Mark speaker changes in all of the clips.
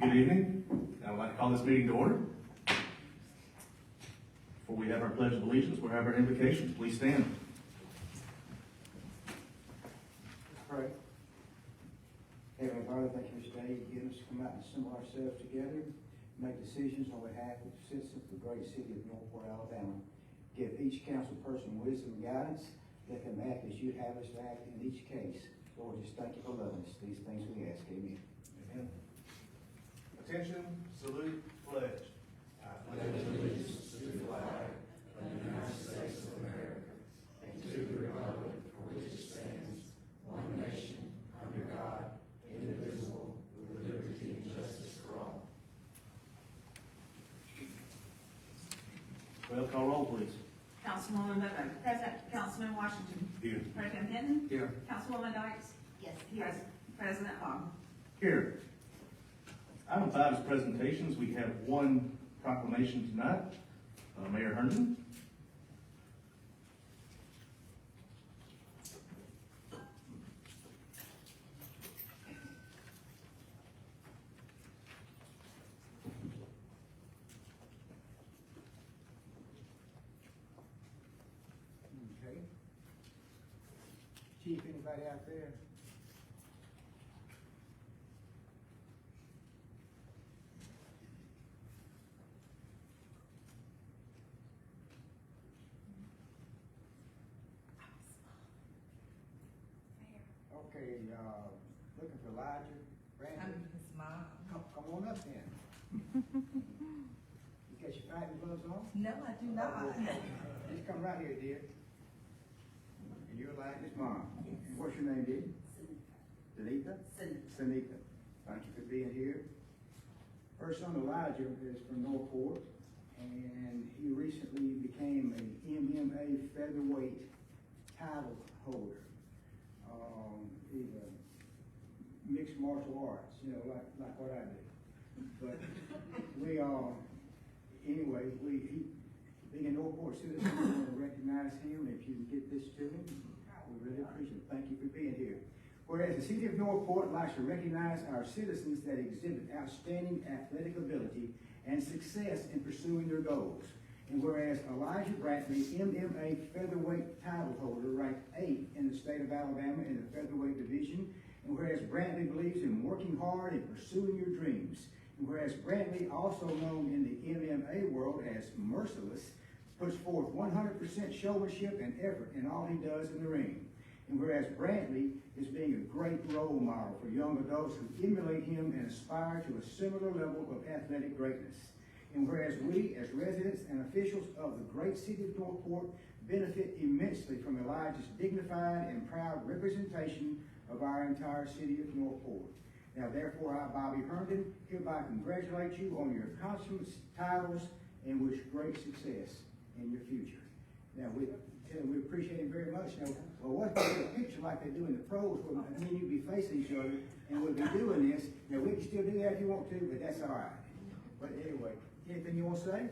Speaker 1: Good evening. I would like to call this meeting to order. Before we have our pledge of allegiance, we'll have our invocation. Please stand.
Speaker 2: Let's pray. Heavenly Father, thank you for today. You give us to come out and assemble ourselves together, make decisions on behalf of the citizens of the great city of Northport, Alabama. Give each council person wisdom and guidance. Let them act as you'd have us to act in each case. Lord, just thank you for loving us. These things we ask. Amen.
Speaker 1: Amen. Attention, salute, pledge. I pledge allegiance to the flag of the United States of America and to the republic for which it stands, one nation, under God, indivisible, with liberty and justice for all. Well, call roll, please.
Speaker 3: Councilwoman Bennett. Present. Councilman Washington.
Speaker 1: Here.
Speaker 3: President Hinton.
Speaker 2: Here.
Speaker 3: Councilwoman Dykes. Yes. Here. President Long.
Speaker 1: Here. Item 5 is presentations. We have one proclamation tonight. Mayor Herndon.
Speaker 2: Okay. Chief, anybody out there? Okay, looking for Elijah, Brandon?
Speaker 3: His mom.
Speaker 2: Come on up then. You got your fighting gloves on?
Speaker 3: No, I do not.
Speaker 2: Just come right here, dear. And you're Elijah's mom. And what's your name, dear? Sunita? Sunita. Thank you for being here. First son Elijah is from Northport, and he recently became an MMA featherweight title holder. He's a mixed martial arts, you know, like what I do. But we anyway, being a Northport citizen, we want to recognize him. If you can get this to him, we really appreciate it. Thank you for being here. Whereas the city of Northport likes to recognize our citizens that exhibit outstanding athletic ability and success in pursuing their goals. And whereas Elijah Brantley, MMA featherweight title holder, ranked 8th in the state of Alabama in the featherweight division, and whereas Brantley believes in working hard and pursuing your dreams, and whereas Brantley, also known in the MMA world as Merciless, puts forth 100% showmanship and effort in all he does in the ring. And whereas Brantley is being a great role model for young adults who emulate him and aspire to a similar level of athletic greatness. And whereas we, as residents and officials of the great city of Northport, benefit immensely from Elijah's dignified and proud representation of our entire city of Northport. Now, therefore, I, Bobby Herndon, hereby congratulate you on your accomplishments, titles, and wish great success in your future. Now, we appreciate him very much. Now, well, what if we get a picture like they do in the pros, where me and you be facing each other, and we'll be doing this. Now, we can still do that if you want to, but that's all right. But anyway, anything you want to say?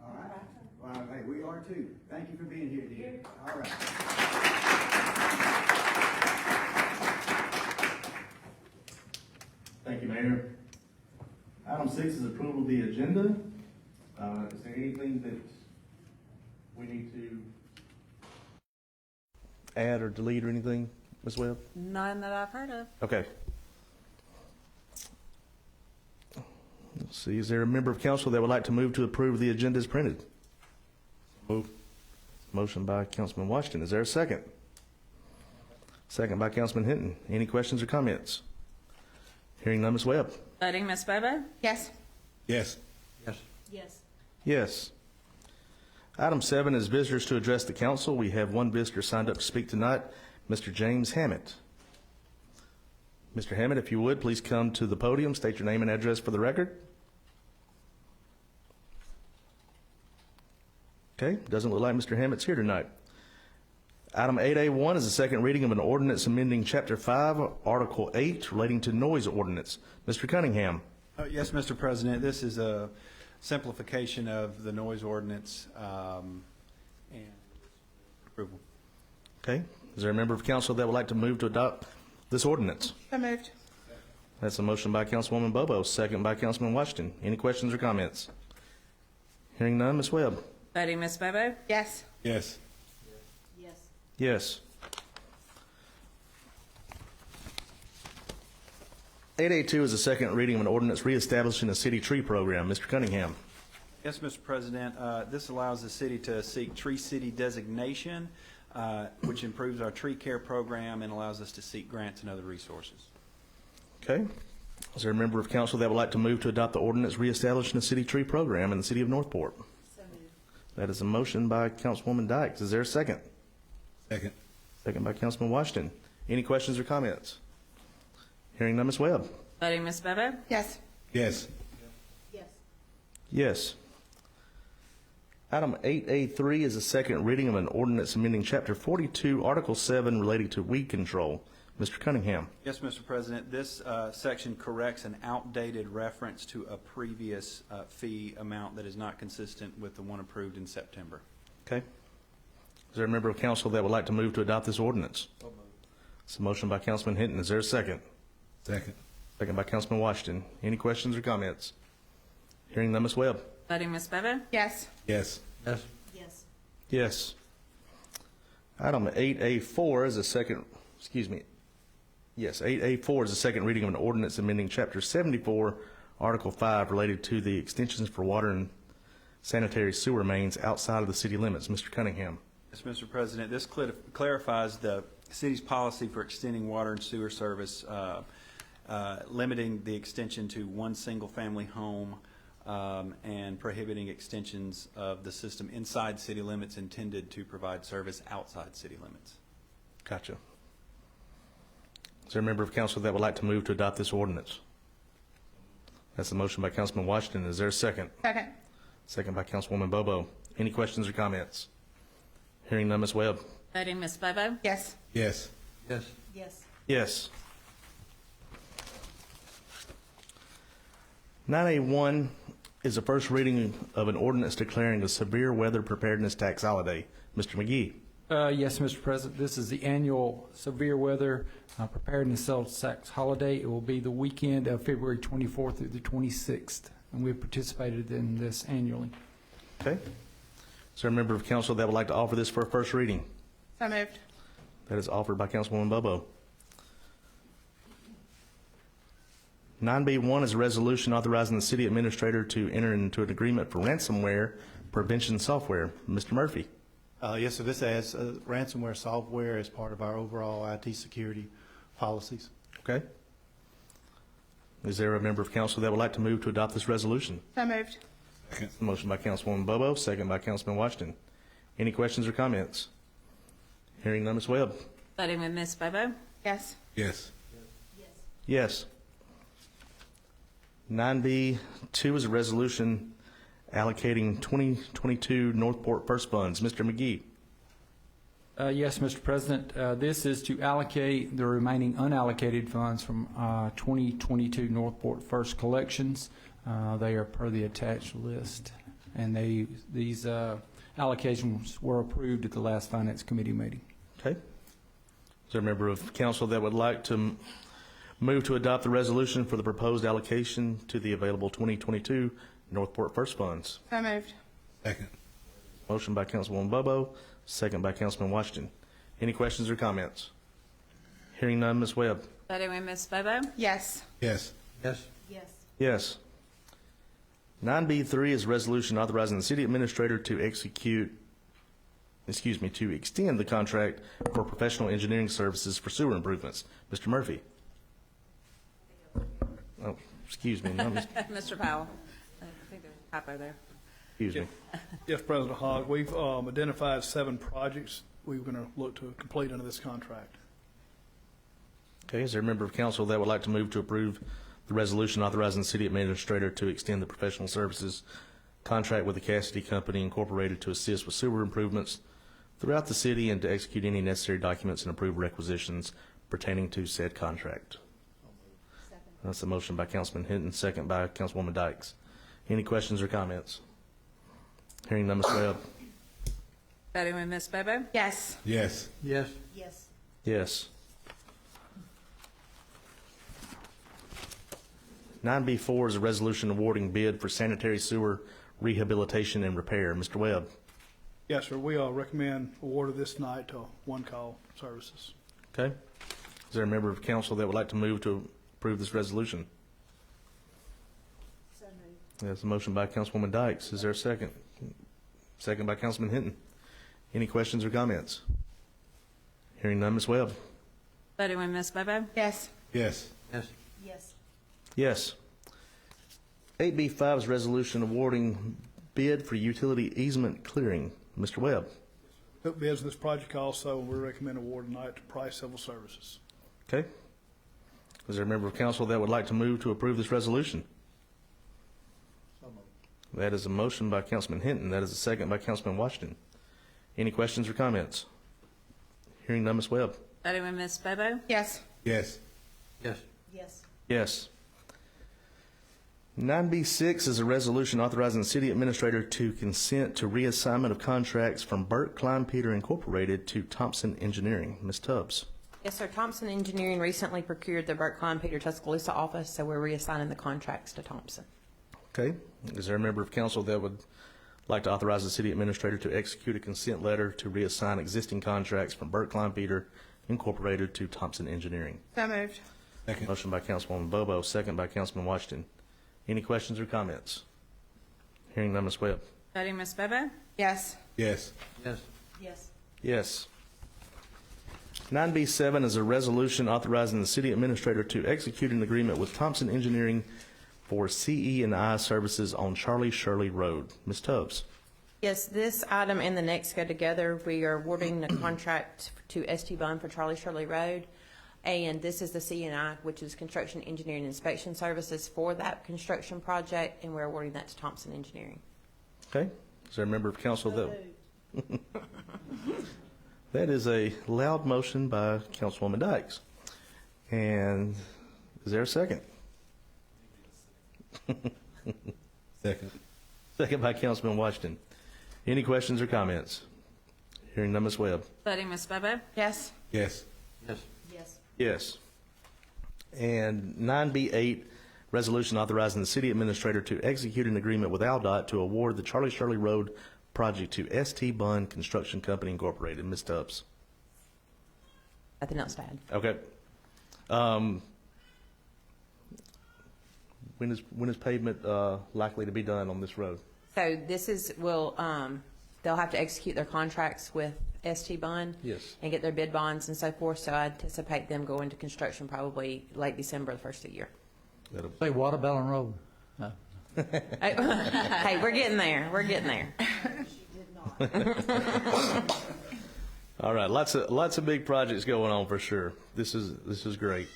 Speaker 2: All right. Well, hey, we are too. Thank you for being here, dear. All right.
Speaker 1: Thank you, Mayor. Item 6 is approval of the agenda. Is there anything that we need to add or delete or anything, Ms. Webb?
Speaker 3: None that I've heard of.
Speaker 1: Okay. Let's see, is there a member of council that would like to move to approve the agenda as printed? Move. Motion by Councilman Washington. Is there a second? Second by Councilman Hinton. Any questions or comments? Hearing none, Ms. Webb.
Speaker 3: Voting, Ms. Bobo?
Speaker 4: Yes.
Speaker 2: Yes. Yes.
Speaker 3: Yes.
Speaker 1: Yes. Item 7 is visitors to address the council. We have one visitor signed up to speak tonight, Mr. James Hammett. Mr. Hammett, if you would, please come to the podium, state your name and address for the record. Okay, doesn't look like Mr. Hammett's here tonight. Item 8A1 is the second reading of an ordinance amending Chapter 5, Article 8, relating to noise ordinance. Mr. Cunningham.
Speaker 5: Yes, Mr. President, this is a simplification of the noise ordinance and approval.
Speaker 1: Okay, is there a member of council that would like to move to adopt this ordinance?
Speaker 4: So moved. That's a motion by Councilwoman Bobo, second by Councilman Washington. Any questions or comments? Hearing none, Ms. Webb?
Speaker 3: Voting Ms. Bobo?
Speaker 6: Yes.
Speaker 5: Yes.
Speaker 3: Yes.
Speaker 4: Yes. 8A2 is a second reading of an ordinance reestablishing a city tree program. Mr. Cunningham.
Speaker 5: Yes, Mr. President. This allows the city to seek Tree City designation, which improves our tree care program and allows us to seek grants and other resources.
Speaker 4: Okay. Is there a member of council that would like to move to adopt the ordinance reestablishing a city tree program in the city of Northport?
Speaker 3: So moved.
Speaker 4: That is a motion by Councilwoman Dykes. Is there a second?
Speaker 5: Second.
Speaker 4: Second by Councilman Washington. Any questions or comments? Hearing none, Ms. Webb?
Speaker 3: Voting Ms. Bobo?
Speaker 6: Yes.
Speaker 5: Yes.
Speaker 3: Yes.
Speaker 4: Yes. Item 8A3 is a second reading of an ordinance amending Chapter 42, Article 7, relating to weed control. Mr. Cunningham.
Speaker 5: Yes, Mr. President. This section corrects an outdated reference to a previous fee amount that is not consistent with the one approved in September.
Speaker 4: Okay. Is there a member of council that would like to move to adopt this ordinance? It's a motion by Councilman Hinton. Is there a second?
Speaker 5: Second.
Speaker 4: Second by Councilman Washington. Any questions or comments? Hearing none, Ms. Webb?
Speaker 3: Voting Ms. Bobo?
Speaker 6: Yes.
Speaker 5: Yes. Yes.
Speaker 3: Yes.
Speaker 4: Yes. Item 8A4 is a second, Yes, 8A4 is a second reading of an ordinance amending Chapter 74, Article 5, related to the extensions for water and sanitary sewer mains outside of the city limits. Mr. Cunningham.
Speaker 5: Yes, Mr. President. This clarifies the city's policy for extending water and sewer service, limiting the extension to one single-family home and prohibiting extensions of the system inside city limits intended to provide service outside city limits.
Speaker 4: Gotcha. Is there a member of council that would like to move to adopt this ordinance? That's a motion by Councilman Washington. Is there a second?
Speaker 6: Second.
Speaker 4: Second by Councilwoman Bobo. Any questions or comments? Hearing none, Ms. Webb?
Speaker 3: Voting Ms. Bobo?
Speaker 6: Yes.
Speaker 5: Yes. Yes.
Speaker 3: Yes.
Speaker 4: Yes. 9A1 is the first reading of an ordinance declaring a severe weather preparedness tax holiday. Mr. McGee.
Speaker 7: Yes, Mr. President. This is the annual severe weather preparedness sales tax holiday. It will be the weekend of February 24th through the 26th, and we've participated in this annually.
Speaker 4: Okay. Is there a member of council that would like to offer this for a first reading?
Speaker 6: So moved.
Speaker 4: That is offered by Councilwoman Bobo. 9B1 is a resolution authorizing the city administrator to enter into an agreement for ransomware prevention software. Mr. Murphy.
Speaker 8: Yes, so this adds ransomware software as part of our overall IT security policies.
Speaker 4: Okay. Is there a member of council that would like to move to adopt this resolution?
Speaker 6: So moved.
Speaker 4: Motion by Councilwoman Bobo, second by Councilman Washington. Any questions or comments? Hearing none, Ms. Webb.
Speaker 3: Voting with Ms. Bobo?
Speaker 6: Yes.
Speaker 5: Yes.
Speaker 4: Yes. 9B2 is a resolution allocating 2022 Northport First Funds. Mr. McGee.
Speaker 7: Yes, Mr. President. This is to allocate the remaining unallocated funds from 2022 Northport First Collections. They are per the attached list, and these allocations were approved at the last Finance Committee meeting.
Speaker 4: Okay. Is there a member of council that would like to move to adopt the resolution for the proposed allocation to the available 2022 Northport First Funds?
Speaker 6: So moved.
Speaker 5: Second.
Speaker 4: Motion by Councilwoman Bobo, second by Councilman Washington. Any questions or comments? Hearing none, Ms. Webb.
Speaker 3: Voting with Ms. Bobo?
Speaker 6: Yes.
Speaker 5: Yes. Yes.
Speaker 3: Yes.
Speaker 4: Yes. 9B3 is a resolution authorizing the city administrator to to extend the contract for professional engineering services for sewer improvements. Mr. Murphy. Oh, excuse me. No,
Speaker 3: Mr. Powell? I think there's a typo there.
Speaker 4: excuse me.
Speaker 9: Yes, President Hogg, we've identified 7 projects we're going to look to complete under this contract.
Speaker 4: Okay, is there a member of council that would like to move to approve the resolution authorizing the city administrator to extend the professional services contract with the Cassidy Company Incorporated to assist with sewer improvements throughout the city and to execute any necessary documents and approve requisitions pertaining to said contract? That's a motion by Councilman Hinton, second by Councilwoman Dykes. Any questions or comments? Hearing none, Ms. Webb.
Speaker 3: Voting with Ms. Bobo?
Speaker 6: Yes.
Speaker 5: Yes.
Speaker 9: Yes.
Speaker 3: Yes.
Speaker 4: Yes. 9B4 is a resolution awarding bid for sanitary sewer rehabilitation and repair. Mr. Webb.
Speaker 9: Yes, sir. We recommend award of this night to One Call Services.
Speaker 4: Okay. Is there a member of council that would like to move to approve this resolution?
Speaker 3: So moved.
Speaker 4: There's a motion by Councilwoman Dykes. Is there a second? Second by Councilman Hinton. Any questions or comments? Hearing none, Ms. Webb.
Speaker 6: Voting with Ms. Bobo?
Speaker 3: Yes.
Speaker 8: Yes.
Speaker 3: Yes.
Speaker 4: Yes. 8B5 is resolution awarding bid for utility easement clearing. Mr. Webb.
Speaker 9: Took bids on this project also, and we recommend award tonight to Price Civil Services.
Speaker 4: Okay. Is there a member of council that would like to move to approve this resolution? That is a motion by Councilman Hinton. That is a second by Councilman Washington. Any questions or comments? Hearing none, Ms. Webb.
Speaker 6: Voting with Ms. Bobo?
Speaker 3: Yes.
Speaker 8: Yes.
Speaker 3: Yes.
Speaker 4: Yes. 9B6 is a resolution authorizing the city administrator to consent to reassignment of contracts from Burke Klein Peter Incorporated to Thompson Engineering. Ms. Tubbs.
Speaker 10: Yes, sir. Thompson Engineering recently procured the Burke Klein Peter Tuscaloosa office, so we're reassigning the contracts to Thompson.
Speaker 4: Okay. Is there a member of council that would like to authorize the city administrator to execute a consent letter to reassign existing contracts from Burke Klein Peter Incorporated to Thompson Engineering?
Speaker 3: So moved.
Speaker 8: Second.
Speaker 4: Motion by Councilwoman Bobo, second by Councilman Washington. Any questions or comments? Hearing none, Ms. Webb.
Speaker 6: Voting Ms. Bobo?
Speaker 3: Yes.
Speaker 8: Yes.
Speaker 3: Yes.
Speaker 4: Yes. 9B7 is a resolution authorizing the city administrator to execute an agreement with Thompson Engineering for CE&I services on Charlie Shirley Road. Ms. Tubbs.
Speaker 10: Yes, this item and the next go together. We are awarding the contract to ST Bund for Charlie Shirley Road. And this is the C&I, which is Construction Engineering Inspection Services for that construction project, and we're awarding that to Thompson Engineering.
Speaker 4: Okay. Is there a member of council that... That is a loud motion by Councilwoman Dykes. And is there a second?
Speaker 8: Second.
Speaker 4: Second by Councilman Washington. Any questions or comments? Hearing none, Ms. Webb.
Speaker 6: Voting Ms. Bobo?
Speaker 3: Yes.
Speaker 8: Yes.
Speaker 3: Yes.
Speaker 4: Yes. And 9B8, resolution authorizing the city administrator to execute an agreement with AlDOT to award the Charlie Shirley Road project to ST Bund Construction Company Incorporated. Ms. Tubbs.
Speaker 10: Nothing else to add.
Speaker 4: Okay. When is pavement likely to be done on this road?
Speaker 10: So this is, they'll have to execute their contracts with ST Bund.
Speaker 4: Yes.
Speaker 10: And get their bid bonds and so forth, so I anticipate them going to construction probably late December, the first of the year.
Speaker 11: Say Waterbellum Road.
Speaker 10: Hey, we're getting there. We're getting there.
Speaker 3: She did not.
Speaker 4: All right, lots of big projects going on for sure. This is great.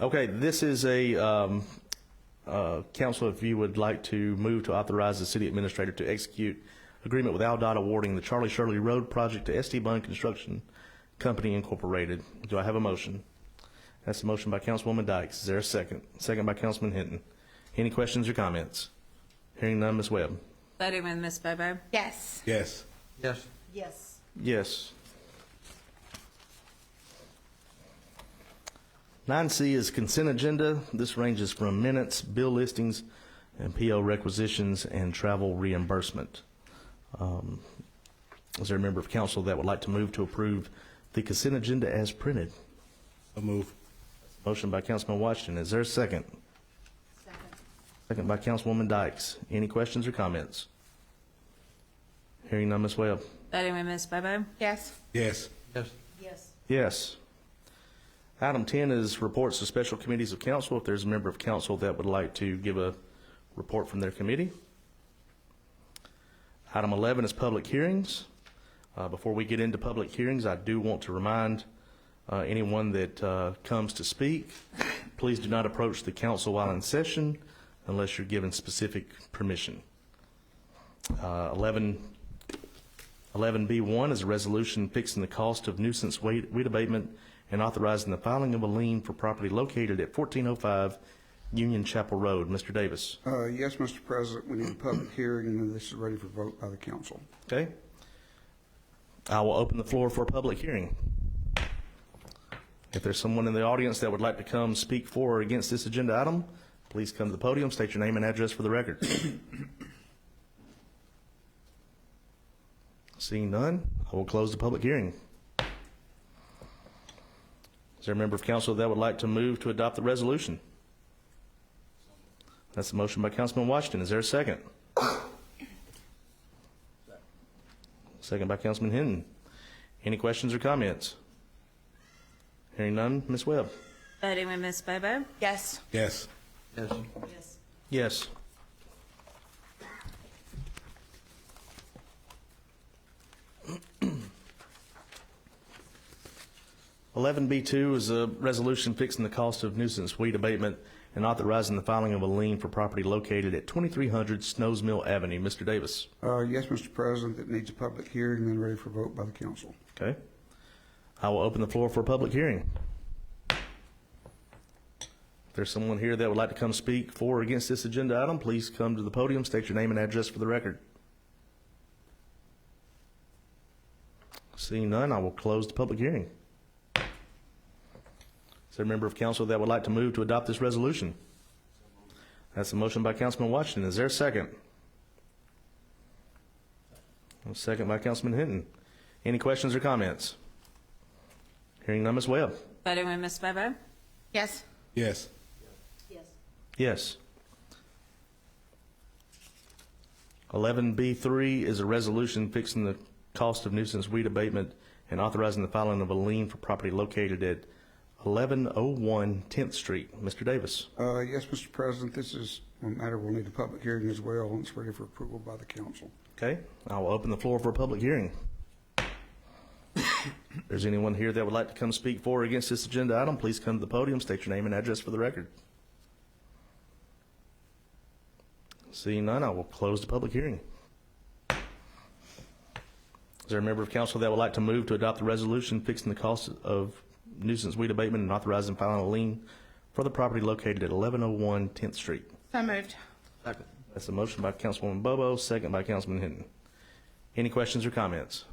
Speaker 4: Okay, this is a council, if you would like to move to authorize the city administrator to execute agreement with AlDOT awarding the Charlie Shirley Road project to ST Bund Construction Company Incorporated. Do I have a motion? That's a motion by Councilwoman Dykes. Is there a second? Second by Councilman Hinton. Any questions or comments? Hearing none, Ms. Webb.
Speaker 6: Voting with Ms. Bobo?
Speaker 3: Yes.
Speaker 8: Yes.
Speaker 11: Yes.
Speaker 3: Yes.
Speaker 4: Yes. 9C is consent agenda. This ranges from minutes, bill listings, and PO requisitions and travel reimbursement. Is there a member of council that would like to move to approve the consent agenda as printed?
Speaker 8: A move.
Speaker 4: Motion by Councilman Washington. Is there a second? Second by Councilwoman Dykes. Any questions or comments? Hearing none, Ms. Webb.
Speaker 6: Voting with Ms. Bobo?
Speaker 3: Yes.
Speaker 8: Yes.
Speaker 3: Yes.
Speaker 4: Yes. Item 10 is reports to special committees of council. If there's a member of council that would like to give a report from their committee. Item 11 is public hearings. Before we get into public hearings, I do want to remind anyone that comes to speak, please do not approach the council while in session unless you're given specific permission. 11B1 is a resolution fixing the cost of nuisance weed abatement and authorizing the filing of a lien for property located at 1405 Union Chapel Road. Mr. Davis.
Speaker 12: Yes, Mr. President, we need a public hearing, and this is ready for vote by the council.
Speaker 4: Okay. I will open the floor for a public hearing. If there's someone in the audience that would like to come speak for or against this agenda item, please come to the podium, state your name and address for the record. Seeing none, I will close the public hearing. Is there a member of council that would like to move to adopt the resolution? That's a motion by Councilman Washington. Is there a second? Second by Councilman Hinton. Any questions or comments? Hearing none, Ms. Webb.
Speaker 6: Voting with Ms. Bobo?
Speaker 10: Yes.
Speaker 8: Yes.
Speaker 11: Yes.
Speaker 3: Yes.
Speaker 4: Yes. (11B2) is a resolution fixing the cost of nuisance weed abatement and authorizing the filing of a lien for property located at 2300 Snows Mill Avenue. Mr. Davis.
Speaker 12: Yes, Mr. President, it needs a public hearing and then ready for vote by the council.
Speaker 4: Okay. I will open the floor for a public hearing. If there's someone here that would like to come speak for or against this agenda item, please come to the podium, state your name and address for the record. Seeing none, I will close the public hearing. Is there a member of council that would like to move to adopt this resolution? That's a motion by Councilman Washington. Is there a second? A second by Councilman Hinton. Any questions or comments? Hearing none, Ms. Webb.
Speaker 6: Voting with Ms. Bobo?
Speaker 10: Yes.
Speaker 8: Yes.
Speaker 3: Yes.
Speaker 4: Yes. 11B3 is a resolution fixing the cost of nuisance weed abatement and authorizing the filing of a lien for property located at 1101 10th Street. Mr. Davis.
Speaker 12: Yes, Mr. President, this is a matter we'll need a public hearing as well, and it's ready for approval by the council.
Speaker 4: Okay, I will open the floor for a public hearing. If there's anyone here that would like to come speak for or against this agenda item, please come to the podium, state your name and address for the record. Seeing none, I will close the public hearing. Is there a member of council that would like to move to adopt the resolution fixing the cost of nuisance weed abatement and authorizing filing a lien for the property located at 1101 10th Street?
Speaker 10: So moved.
Speaker 11: Second.
Speaker 4: That's a motion by Councilwoman Bobo, second by Councilman Hinton. Any questions or comments?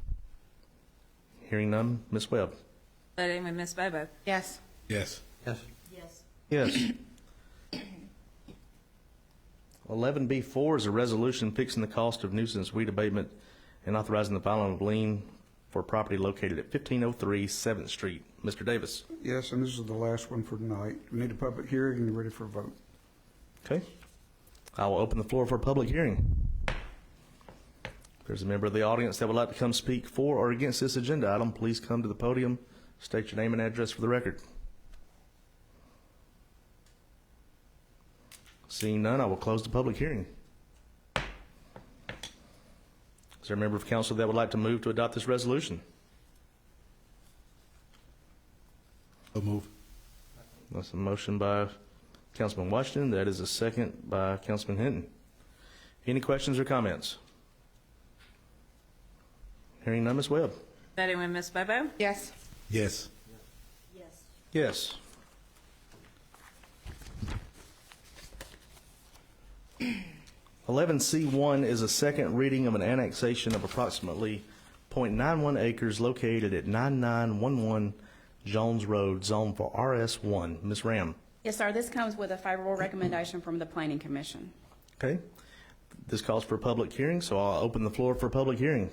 Speaker 4: Hearing none, Ms. Webb.
Speaker 6: Voting with Ms. Bobo?
Speaker 10: Yes.
Speaker 8: Yes.
Speaker 11: Yes.
Speaker 3: Yes.
Speaker 4: Yes. 11B4 is a resolution fixing the cost of nuisance weed abatement and authorizing the filing of lien for property located at 1503 7th Street. Mr. Davis.
Speaker 12: Yes, and this is the last one for tonight. We need a public hearing and ready for a vote.
Speaker 4: Okay. I will open the floor for a public hearing. If there's a member of the audience that would like to come speak for or against this agenda item, please come to the podium, state your name and address for the record. Seeing none, I will close the public hearing. Is there a member of council that would like to move to adopt this resolution?
Speaker 8: So move.
Speaker 4: That's a motion by Councilman Washington. That is a second by Councilman Hinton. Any questions or comments? Hearing none, Ms. Webb.
Speaker 6: Voting with Ms. Bobo?
Speaker 10: Yes.
Speaker 8: Yes.
Speaker 3: Yes.
Speaker 4: Yes. (11C1) is a second reading of an annexation of approximately 0.91 acres located at 9911 Jones Road, zone for RS1. Ms. Ram.
Speaker 13: Yes, sir. This comes with a favorable recommendation from the Planning Commission.
Speaker 4: Okay. This calls for a public hearing, so I'll open the floor for a public hearing.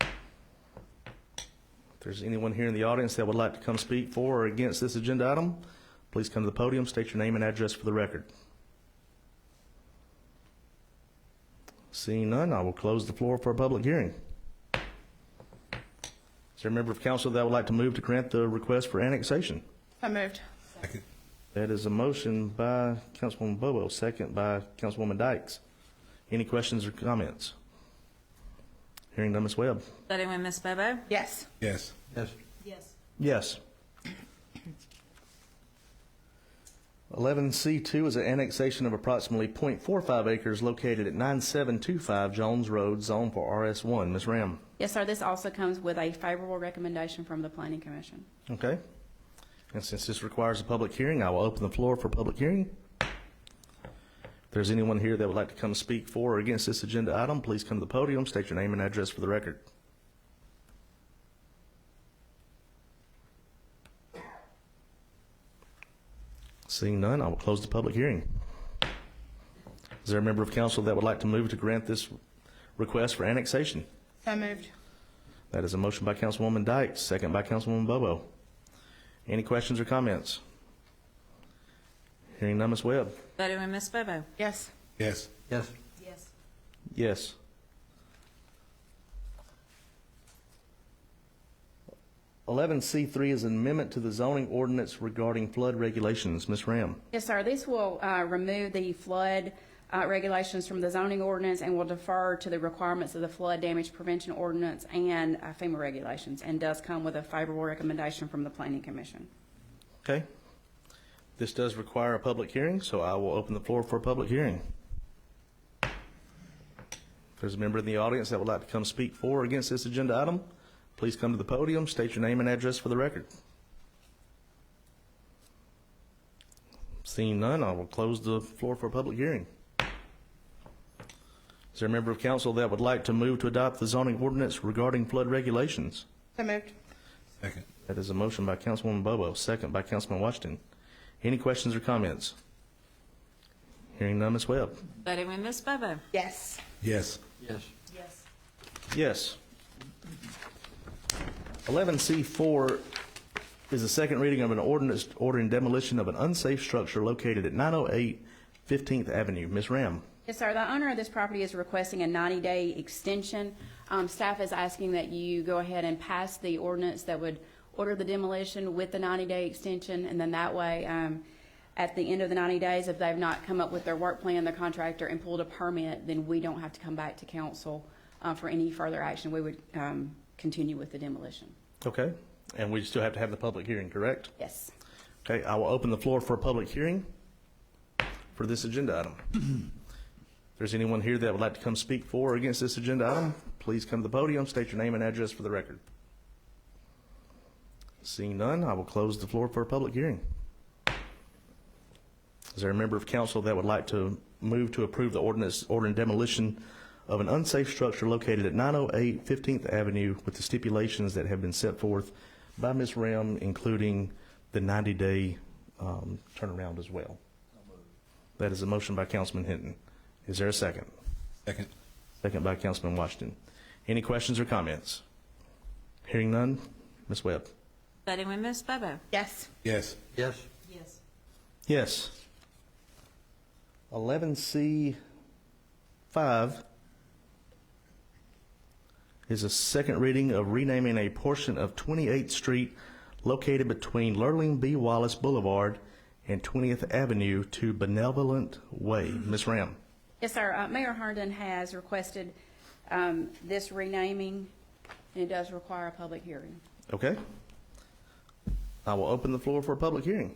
Speaker 4: If there's anyone here in the audience that would like to come speak for or against this agenda item, please come to the podium, state your name and address for the record. Seeing none, I will close the floor for a public hearing. Is there a member of council that would like to move to grant the request for annexation?
Speaker 10: So moved.
Speaker 8: Second.
Speaker 4: That is a motion by Councilwoman Bobo, second by Councilwoman Dykes. Any questions or comments? Hearing none, Ms. Webb.
Speaker 6: Voting with Ms. Bobo?
Speaker 10: Yes.
Speaker 8: Yes.
Speaker 11: Yes.
Speaker 3: Yes.
Speaker 4: Yes. 11C2 is an annexation of approximately 0.45 acres located at 9725 Jones Road, zone for RS1. Ms. Ram.
Speaker 13: Yes, sir. This also comes with a favorable recommendation from the Planning Commission.
Speaker 4: Okay. And since this requires a public hearing, I will open the floor for public hearing. If there's anyone here that would like to come speak for or against this agenda item, please come to the podium, state your name and address for the record. Seeing none, I will close the public hearing. Is there a member of council that would like to move to grant this request for annexation?
Speaker 3: So moved.
Speaker 4: That is a motion by Councilwoman Dyke, second by Councilwoman Bobo. Any questions or comments? Hearing none, Ms. Webb.
Speaker 6: Voting with Ms. Bobo.
Speaker 3: Yes.
Speaker 12: Yes.
Speaker 11: Yes.
Speaker 3: Yes.
Speaker 4: Yes. (11C3) is an amendment to the zoning ordinance regarding flood regulations. Ms. Ram.
Speaker 13: Yes, sir. This will remove the flood regulations from the zoning ordinance and will defer to the requirements of the flood damage prevention ordinance and FEMA regulations, and does come with a favorable recommendation from the Planning Commission.
Speaker 4: Okay. This does require a public hearing, so I will open the floor for a public hearing. If there's a member in the audience that would like to come speak for or against this agenda item, please come to the podium, state your name and address for the record. Seeing none, I will close the floor for a public hearing. Is there a member of council that would like to move to adopt the zoning ordinance regarding flood regulations?
Speaker 3: So moved.
Speaker 12: Second.
Speaker 4: That is a motion by Councilwoman Bobo, second by Councilman Washington. Any questions or comments? Hearing none, Ms. Webb.
Speaker 6: Voting with Ms. Bobo.
Speaker 3: Yes.
Speaker 12: Yes.
Speaker 11: Yes.
Speaker 3: Yes.
Speaker 4: Yes. 11C4 is the second reading of an ordinance ordering demolition of an unsafe structure located at 908 15th Avenue. Ms. Ram.
Speaker 13: Yes, sir. The owner of this property is requesting a 90-day extension. Staff is asking that you go ahead and pass the ordinance that would order the demolition with the 90-day extension, and then that way, at the end of the 90 days, if they've not come up with their work plan, the contractor, and pulled a permit, then we don't have to come back to council for any further action. We would continue with the demolition.
Speaker 4: Okay. And we still have to have the public hearing, correct?
Speaker 13: Yes.
Speaker 4: Okay. I will open the floor for a public hearing for this agenda item. If there's anyone here that would like to come speak for or against this agenda item, please come to the podium, state your name and address for the record. Seeing none, I will close the floor for a public hearing. Is there a member of council that would like to move to approve the ordinance ordering demolition of an unsafe structure located at 908 15th Avenue with the stipulations that have been set forth by Ms. Ram, including the 90-day turnaround as well? That is a motion by Councilman Hinton. Is there a second?
Speaker 12: Second.
Speaker 4: Second by Councilman Washington. Any questions or comments? Hearing none, Ms. Webb.
Speaker 6: Voting with Ms. Bobo.
Speaker 3: Yes.
Speaker 12: Yes.
Speaker 11: Yes.
Speaker 3: Yes.
Speaker 4: Yes. 11C5 is a second reading of renaming a portion of 28th Street located between Lurleen B. Wallace Boulevard and 20th Avenue to Benevolent Way. Ms. Ram.
Speaker 13: Yes, sir. Mayor Herndon has requested this renaming, and it does require a public hearing.
Speaker 4: Okay. I will open the floor for a public hearing.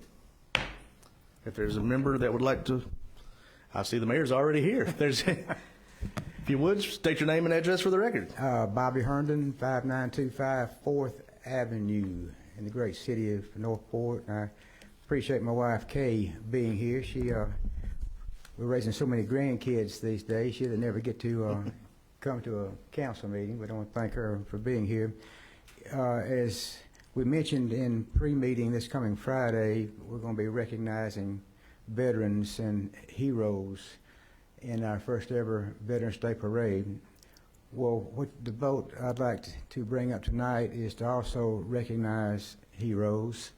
Speaker 4: If there's a member that would like to, I see the mayor's already here. If there's, if you would, state your name and address for the record.
Speaker 2: Bobby Herndon, 5925 4th Avenue in the great city of Northport. I appreciate my wife Kay being here. We're raising so many grandkids these days. She'll never get to come to a council meeting, but I want to thank her for being here. As we mentioned in pre-meeting this coming Friday, we're going to be recognizing veterans and heroes in our first ever Veterans Day Parade. Well, what the vote I'd like to bring up tonight is to also recognize heroes,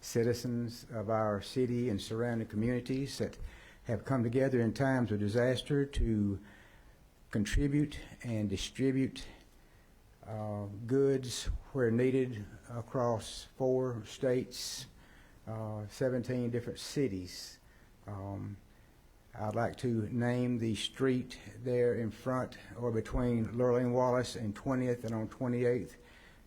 Speaker 2: citizens of our city and surrounding communities that have come together in times of disaster to contribute and distribute goods where needed across 4 states, 17 different cities. I'd like to name the street there in front or between Lurleen Wallace and 20th and on 28th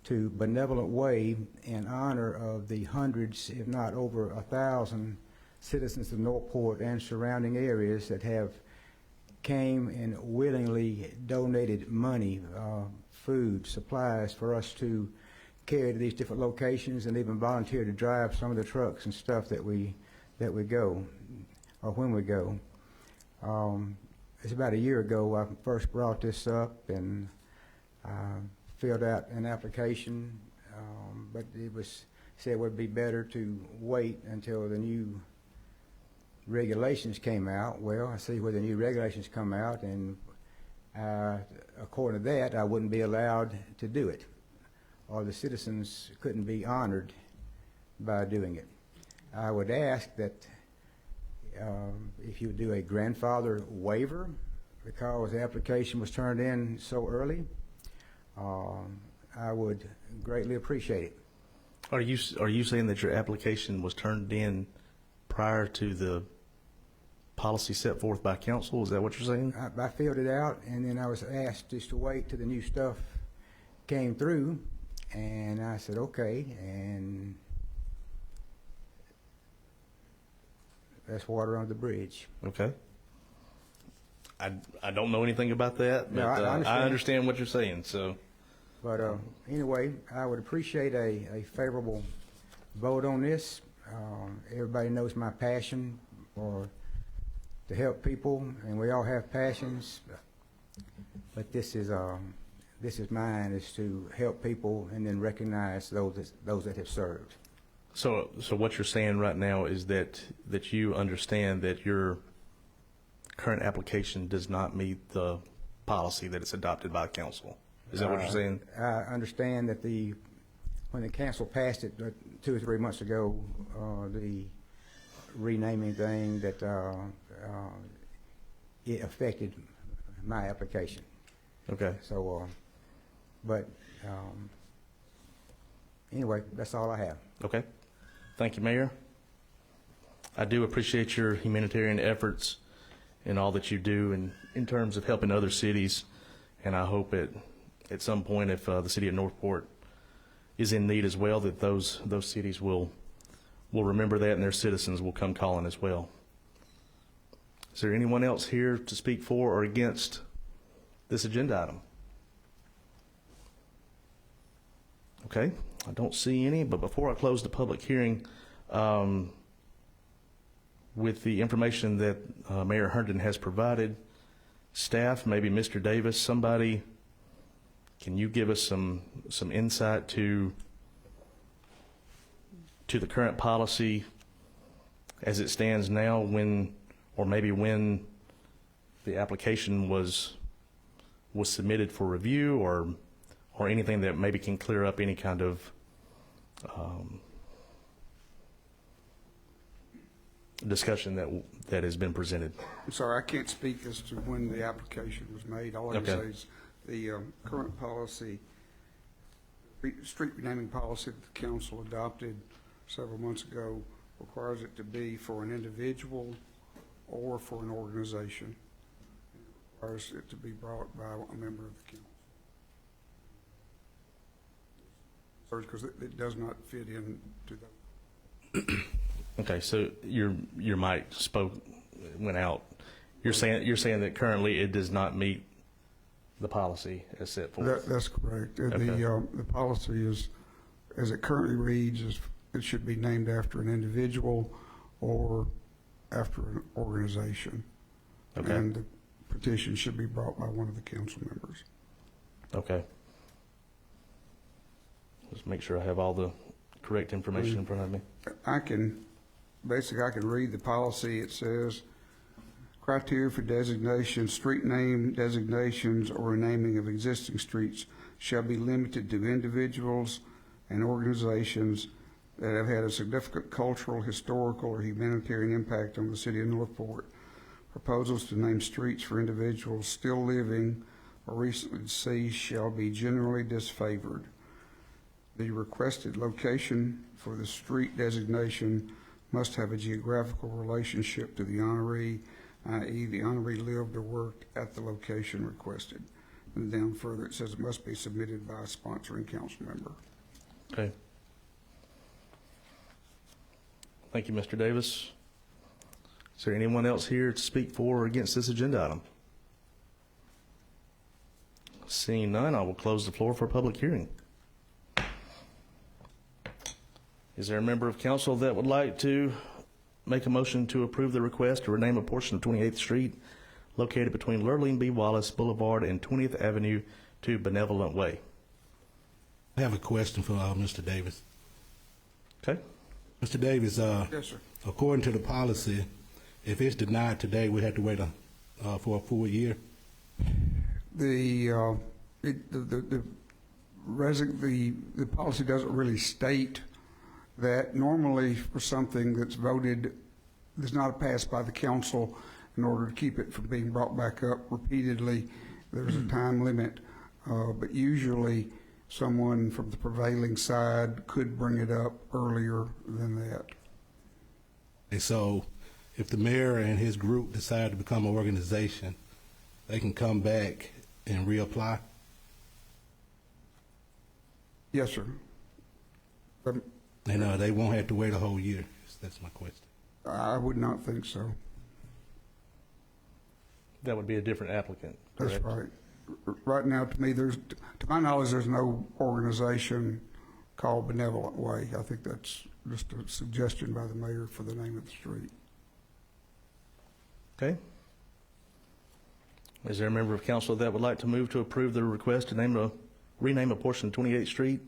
Speaker 2: to Benevolent Way in honor of the hundreds, if not over 1,000 citizens of Northport and surrounding areas that have came and willingly donated money, food, supplies for us to carry to these different locations, and even volunteer to drive some of the trucks and stuff that we go, or when we go. It's about a year ago I first brought this up and filled out an application, but it was said it would be better to wait until the new regulations came out. Well, I see where the new regulations come out, and according to that, I wouldn't be allowed to do it, or the citizens couldn't be honored by doing it. I would ask that if you would do a grandfather waiver, because the application was turned in so early, I would greatly appreciate it.
Speaker 4: Are you saying that your application was turned in prior to the policy set forth by council? Is that what you're saying?
Speaker 2: I filled it out, and then I was asked just to wait till the new stuff came through, and I said, okay, and that's water under the bridge.
Speaker 4: Okay. I don't know anything about that, but
Speaker 2: No, I
Speaker 4: understand what you're saying. So,
Speaker 2: but anyway, I would appreciate a favorable vote on this. Everybody knows my passion for to help people, and we all have passions. But this is mine, is to help people and then recognize those that have served.
Speaker 4: so what you're saying right now is that you understand that your current application does not meet the policy that is adopted by council. Is that what you're saying?
Speaker 2: I understand that when the council passed it 2 or 3 months ago, the renaming thing, that it affected my application.
Speaker 4: Okay.
Speaker 2: So, but anyway, that's all I have.
Speaker 4: Okay. Thank you, Mayor. I do appreciate your humanitarian efforts and all that you do in terms of helping other cities, and I hope at some point, if the city of Northport is in need as well, that those cities will remember that, and their citizens will come calling as well. Is there anyone else here to speak for or against this agenda item? Okay, I don't see any, but before I close the public hearing, with the information that Mayor Herndon has provided, staff, maybe Mr. Davis, somebody, can you give us some insight to the current policy as it stands now, when the application was submitted for review, or anything that maybe can clear up any kind of discussion that has been presented?
Speaker 12: I'm sorry, I can't speak as to when the application was made. All I can say is the current policy, street renaming policy that the council adopted several months ago, requires it to be for an individual or for an organization. It requires it to be brought by a member of the council. Sorry, because it does not fit into that.
Speaker 4: Okay, so your mic went out. You're saying that currently it does not meet the policy as set forth.
Speaker 12: That's correct.
Speaker 4: Okay.
Speaker 12: The policy is, as it currently reads, it should be named after an individual or after an organization.
Speaker 4: Okay.
Speaker 12: And the petition should be brought by one of the council members.
Speaker 4: Okay. Just make sure I have all the correct information in front of me.
Speaker 12: I can read the policy. It says, criteria for designation, street name designations, or renaming of existing streets shall be limited to individuals and organizations that have had a significant cultural, historical, or humanitarian impact on the city of Northport. Proposals to name streets for individuals still living or recently deceased shall be generally disfavored. The requested location for the street designation must have a geographical relationship to the honoree, i.e. the honoree lived or worked at the location requested. And down further it says it must be submitted by a sponsoring council member.
Speaker 4: Okay. Thank you, Mr. Davis. Is there anyone else here to speak for or against this agenda item? Seeing none, I will close the floor for a public hearing. Is there a member of council that would like to make a motion to approve the request to rename a portion of 28th Street located between Lurleen B. Wallace Boulevard and 20th Avenue to Benevolent Way?
Speaker 14: I have a question for Mr. Davis.
Speaker 4: Okay.
Speaker 14: Mr. Davis,
Speaker 12: Yes, sir.
Speaker 14: according to the policy, If it's denied today, we have to wait for a full year?
Speaker 12: The policy doesn't really state that. Normally for something that's voted, that's not passed by the council, in order to keep it from being brought back up repeatedly, there's a time limit. But usually someone from the prevailing side could bring it up earlier than that.
Speaker 14: And so if the mayor and his group decide to become an organization, they can come back and reapply?
Speaker 12: Yes, sir.
Speaker 14: And they won't have to wait a whole year? That's my question.
Speaker 12: I would not think so.
Speaker 4: That would be a different applicant,
Speaker 12: That's
Speaker 4: correct?
Speaker 12: right. Right now, to me, to my knowledge, there's no organization called Benevolent Way. I think that's just a suggestion by the mayor for the name of the street.
Speaker 4: Okay. Is there a member of council that would like to move to approve the request to rename a portion of 28th Street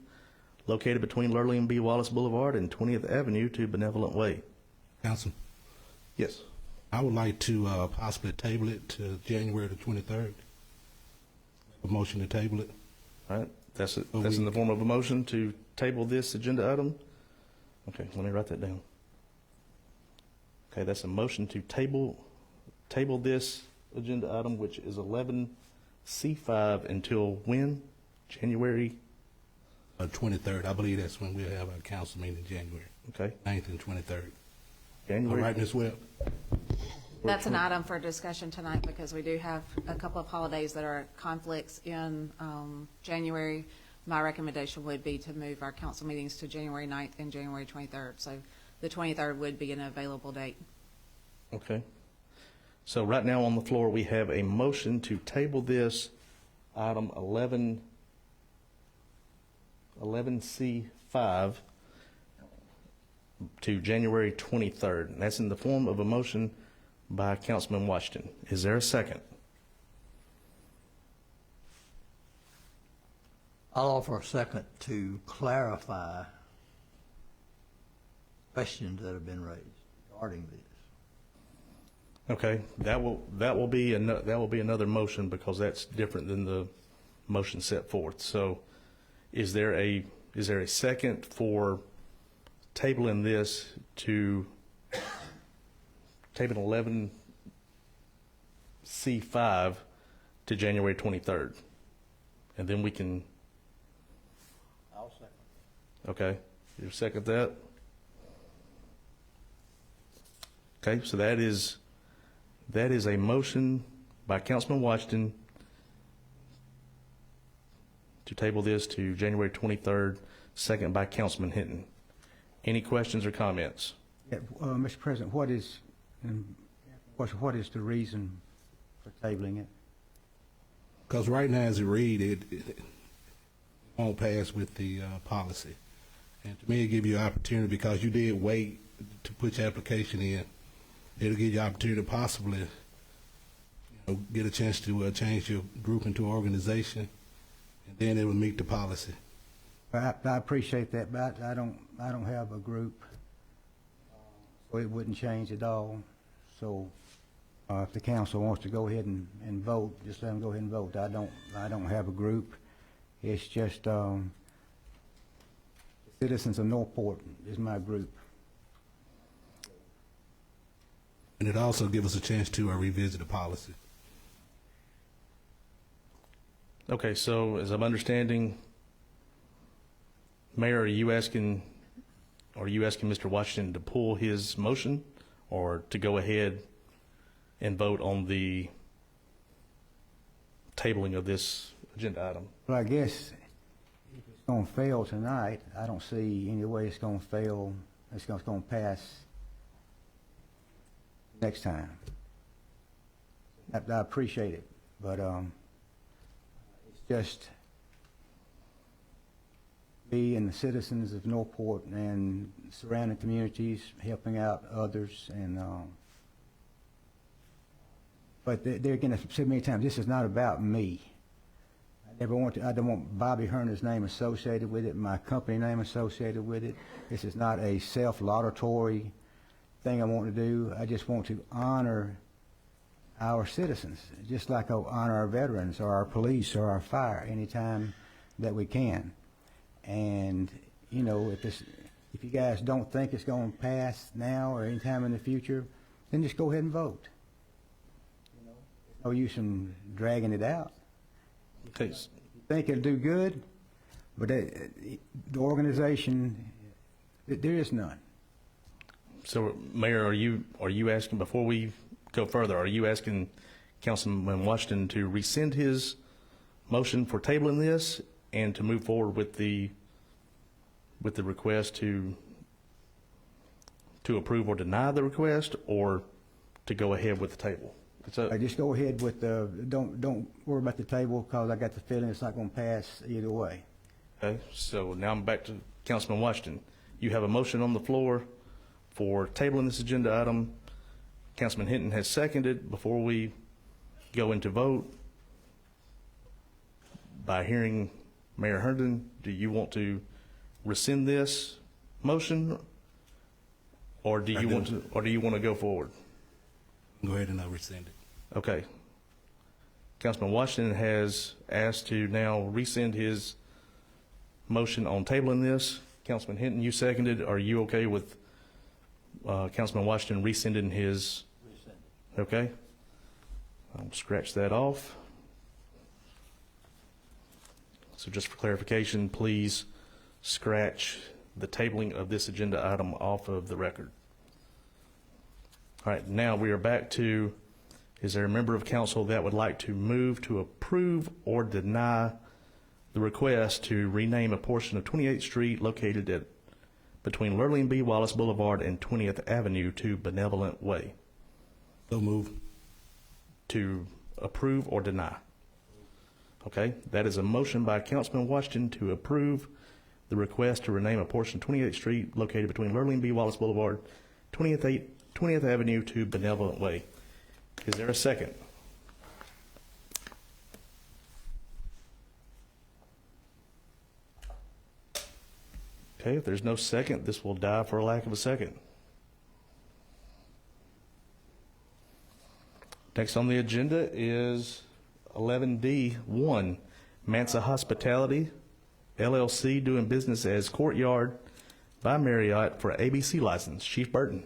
Speaker 4: located between Lurley and B. Wallace Boulevard and 20th Avenue to Benevolent Way?
Speaker 14: Council,
Speaker 4: Yes.
Speaker 14: I would like to possibly table it to January the 23rd. A motion to table it.
Speaker 4: All right. That's in the form of a motion to table this agenda item? Okay, let me write that down. Okay, that's a motion to table this agenda item, which is 11C5, until when? January?
Speaker 14: 23rd. I believe that's when we'll have our council meeting in January.
Speaker 4: Okay.
Speaker 14: 9th and 23rd.
Speaker 4: January.
Speaker 14: All right, Ms. Webb?
Speaker 6: That's an item for discussion tonight because we do have a couple of holidays that are conflicts in January. My recommendation would be to move our council meetings to January 9th and January 23rd. So the 23rd would be an available date.
Speaker 4: Okay. So right now on the floor, we have a motion to table this item 11C5 to January 23rd. And that's in the form of a motion by Councilman Washington. Is there a second?
Speaker 11: I'll offer a second to clarify questions that have been raised regarding this.
Speaker 4: Okay, that will be another motion because that's different than the motion set forth. So, is there a second for tabling this to table 11C5 to January 23rd, and then we can.
Speaker 11: I'll second.
Speaker 4: Okay, you second that? Okay, so that is a motion by Councilman Washington to table this to January 23rd, second by Councilman Hinton. Any questions or comments?
Speaker 2: Yeah, Mr. President, what is the reason for tabling it?
Speaker 14: Because right now, as it read, it won't pass with the policy. And to me, it give you an opportunity, because you did wait to put your application in. It'll give you an opportunity to possibly get a chance to change your group into an organization, and then it will meet the policy.
Speaker 2: I appreciate that, but I don't have a group, so it wouldn't change at all. So if the council wants to go ahead and vote, just let them go ahead and vote. I don't have a group. It's just Citizens of Northport is my group.
Speaker 14: And it also gives us a chance to revisit the policy.
Speaker 4: Okay, so as I'm understanding, Mayor, are you asking Mr. Washington to pull his motion, or to go ahead and vote on the tabling of this agenda item?
Speaker 2: Well, I guess if it's going to fail tonight, I don't see any way it's going to fail. It's going to pass next time. I appreciate it, but it's just me and the citizens of Northport and surrounding communities helping out others, and but they're going to say many times, this is not about me. I don't want Bobby Herner's name associated with it, my company name associated with it. This is not a self-laudatory thing I want to do. I just want to honor our citizens, just like I honor our veterans or our police or our fire anytime that we can. And, you know, if you guys don't think it's going to pass now or anytime in the future, then just go ahead and vote. You know, there's no use in dragging it out.
Speaker 4: Okay.
Speaker 2: You think it'll do good, but the organization, there is none.
Speaker 4: So, Mayor, are you asking, before we go further, are you asking Councilman Washington to rescind his motion for tabling this and to move forward with the request to approve or deny the request, or to go ahead with the table?
Speaker 2: I just go ahead with don't worry about the table, because I got the feeling it's not going to pass either way.
Speaker 4: Okay, so now I'm back to Councilman Washington. You have a motion on the floor for tabling this agenda item. Councilman Hinton has seconded. Before we go into vote, by hearing Mayor Herndon, do you want to rescind this motion, or do you want to go forward?
Speaker 14: Go ahead and rescind it.
Speaker 4: Okay. Councilman Washington has asked to now rescind his motion on tabling this. Councilman Hinton, you seconded. Are you okay with Councilman Washington rescinding his? Okay. I'll scratch that off. So just for clarification, please scratch the tabling of this agenda item off of the record. All right, now we are back to, is there a member of council that would like to move to approve or deny the request to rename a portion of 28th Street located between Lurleen B. Wallace Boulevard and 20th Avenue to Benevolent Way?
Speaker 14: So move.
Speaker 4: To approve or deny? Okay, that is a motion by Councilman Washington to approve the request to rename a portion of 28th Street located between Lurleen B. Wallace Boulevard, 20th Avenue to Benevolent Way. Is there a second? Okay, if there's no second, this will die for lack of a second. Next on the agenda is 11D1, Mansa Hospitality, LLC, doing business as Courtyard by Marriott for ABC license. Chief Burton.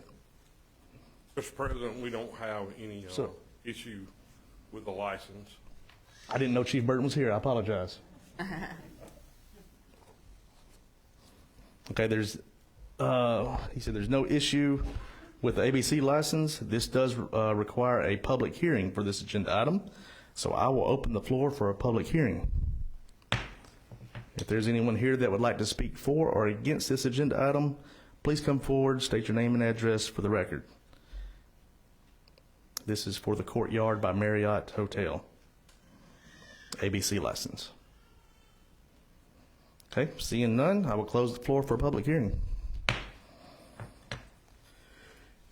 Speaker 15: Mr. President, we don't have any issue with the license.
Speaker 4: I didn't know Chief Burton was here. I apologize. Okay, he said there's no issue with the ABC license. This does require a public hearing for this agenda item, so I will open the floor for a public hearing. If there's anyone here that would like to speak for or against this agenda item, please come forward, state your name and address for the record. This is for the Courtyard by Marriott Hotel, ABC license. Okay, seeing none, I will close the floor for a public hearing. Is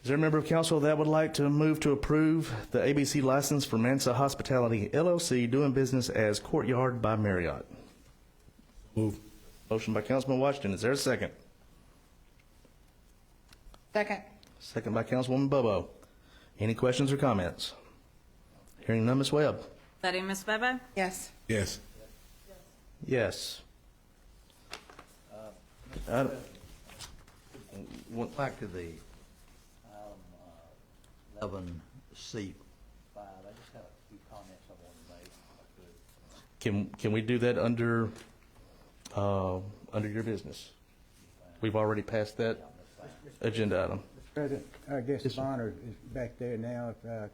Speaker 4: there a member of council that would like to move to approve the ABC license for Mansa Hospitality, LLC, doing business as Courtyard by Marriott?
Speaker 14: Move.
Speaker 4: Motion by Councilman Washington. Is there a second?
Speaker 6: Second.
Speaker 4: Second by Councilwoman Bobo. Any questions or comments? Hearing none, Ms. Webb.
Speaker 6: Voting Ms. Bobo? Yes.
Speaker 14: Yes.
Speaker 4: Yes.
Speaker 11: Back to the 11C5, I just have a few comments I want to make, if I could.
Speaker 4: Can we do that under your business? We've already passed that agenda item.
Speaker 2: Mr. President, I guess the honor is back there now. If I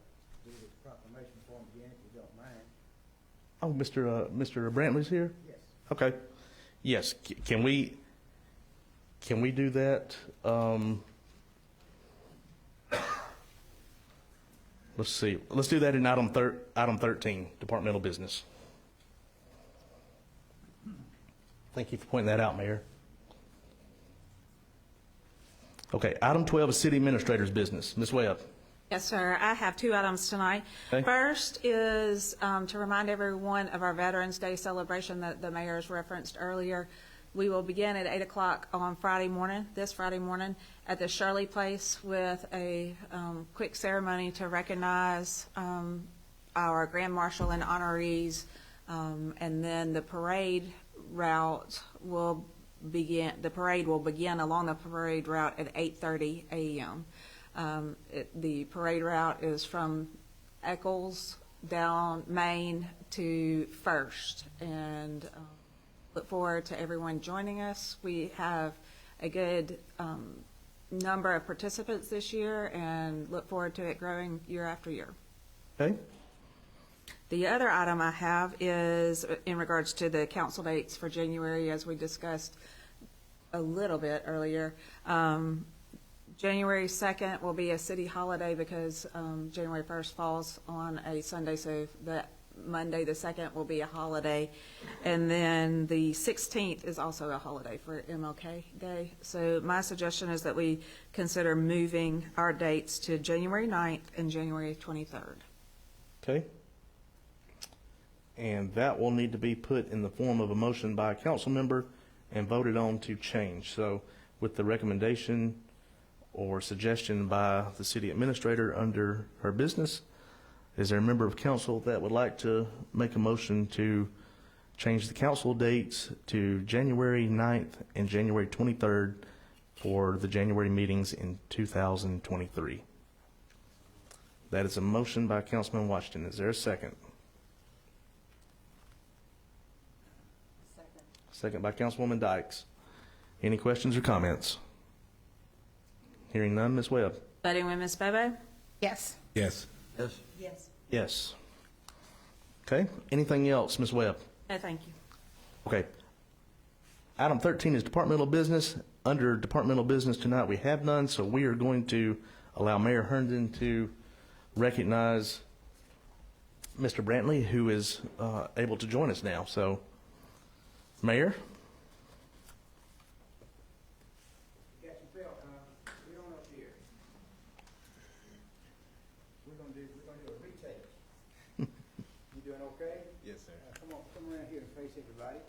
Speaker 2: do this proclamation for him again, if you don't mind.
Speaker 4: Oh, Mr. Brantley's here?
Speaker 2: Yes.
Speaker 4: Okay. Yes. Can we do that? Let's see. Let's do that in item 13, departmental business. Thank you for pointing that out, Mayor. Okay, item 12 is city administrator's business. Ms. Webb.
Speaker 6: Yes, sir. I have two items tonight.
Speaker 4: Okay.
Speaker 6: First is to remind everyone of our Veterans Day celebration that the mayor's referenced earlier. We will begin at 8 o'clock on Friday morning, this Friday morning, at the Shirley Place with a quick ceremony to recognize our Grand Marshal and honorees. And then the parade route will begin, along the parade route at 8:30 a.m. The parade route is from Eccles down Main to First, and look forward to everyone joining us. We have a good number of participants this year and look forward to it growing year after year.
Speaker 4: Okay.
Speaker 6: The other item I have is in regards to the council dates for January, as we discussed a little bit earlier. January 2nd will be a city holiday because January 1st falls on a Sunday, so that Monday the 2nd will be a holiday. And then the 16th is also a holiday for MLK Day. So my suggestion is that we consider moving our dates to January 9th and January 23rd.
Speaker 4: Okay. And that will need to be put in the form of a motion by a council member and voted on to change. So with the recommendation or suggestion by the city administrator under her business, is there a member of council that would like to make a motion to change the council dates to January 9th and January 23rd for the January meetings in 2023? That is a motion by Councilman Washington. Is there a second? Second by Councilwoman Dykes. Any questions or comments? Hearing none, Ms. Webb.
Speaker 6: Voting with Ms. Bobo?
Speaker 10: Yes.
Speaker 14: Yes.
Speaker 11: Yes.
Speaker 10: Yes.
Speaker 4: Yes. Okay. Anything else, Ms. Webb?
Speaker 6: No, thank you.
Speaker 4: Okay. Item 13 is departmental business. Under departmental business tonight, we have none, so we are going to allow Mayor Herndon to recognize Mr. Brantley, who is able to join us now. So, Mayor?
Speaker 2: You got your belt, huh? Get on up here. We're gonna do a retake. You doing okay?
Speaker 8: Yes, sir.
Speaker 2: Come around here and face everybody.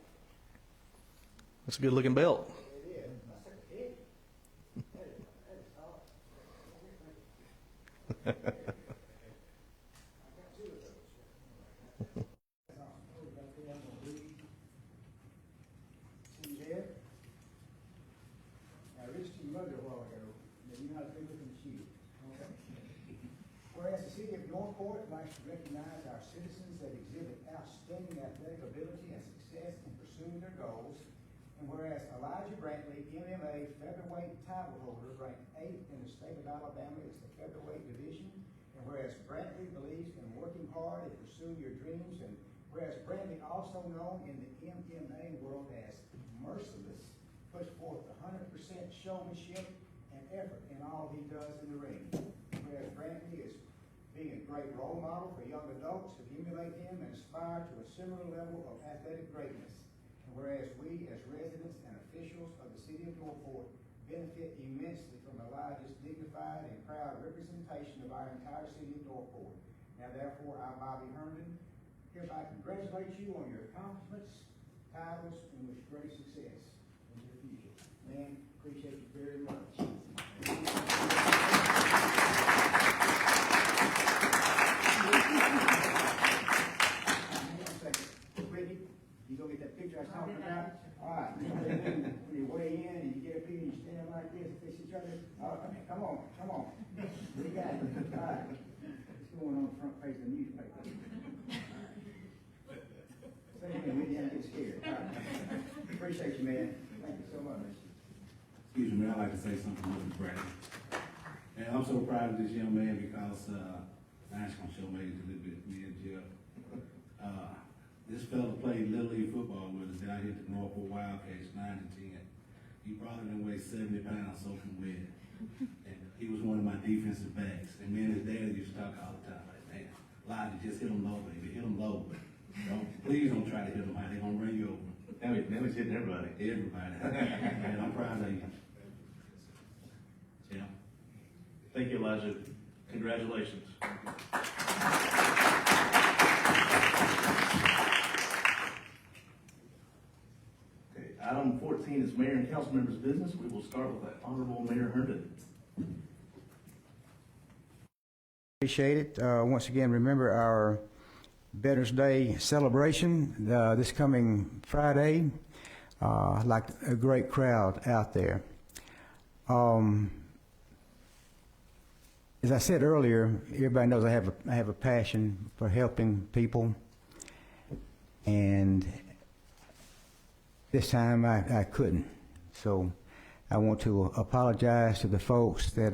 Speaker 4: That's a good looking belt.
Speaker 2: It is. That's like a head. That is hard. I got two of those. See your head? I reached to your mother a while ago, and you know how to be looking at you. Okay? Whereas the city of Northport likes to recognize our citizens that exhibit outstanding athletic ability and success in pursuing their goals, and whereas Elijah Brantley, MMA featherweight title holder, ranked 8th in the state of Alabama as the featherweight division, and whereas Brantley believes in working hard and pursuing your dreams, and whereas Brantley, also known in the MMA world as Merciless, puts forth 100% showmanship and effort in all he does in the ring. Whereas Brantley is being a great role model for young adults who emulate him and aspire to a similar level of athletic greatness. And whereas we, as residents and officials of the city of Northport, benefit immensely from Elijah's dignified and proud representation of our entire city of Northport. Now therefore, I, Bobby Herndon, hereby congratulate you on your accomplishments, titles, and with great success into the future. Man, appreciate you very much. Brittany, you go get that picture I was talking about? All right. When you weigh in and you get up here and you stand like this, and face each other. Come on. What do you got? All right. It's going on the front page of the newspaper. Same thing, we didn't get scared. All right. Appreciate you, man. Thank you so much.
Speaker 16: Excuse me, I'd like to say something to Mr. Bradley. And I'm so proud of this young man because National Show made it a little bit, me and Jeff. This fella played Little League football with us down here at the Northport Wildcats, 9 and 10. He probably done weighed 70 pounds soaking wet. And he was one of my defensive backs. And me and his daddy used to talk all the time, like, man, Elijah, just hit him low, baby, hit him low. Please don't try to hit him high, they're gonna run you over.
Speaker 4: Now he's hitting everybody.
Speaker 16: Everybody. And I'm proud of you. Yeah.
Speaker 4: Thank you, Elijah. Congratulations. Okay, item 14 14 is mayor and council members' business. We will start with the Honorable Mayor Herndon.
Speaker 2: Appreciate it. Once again, remember our Veterans Day celebration this coming Friday. Like a great crowd out there. As I said earlier, everybody knows I have a passion for helping people, and this time I couldn't. So I want to apologize to the folks that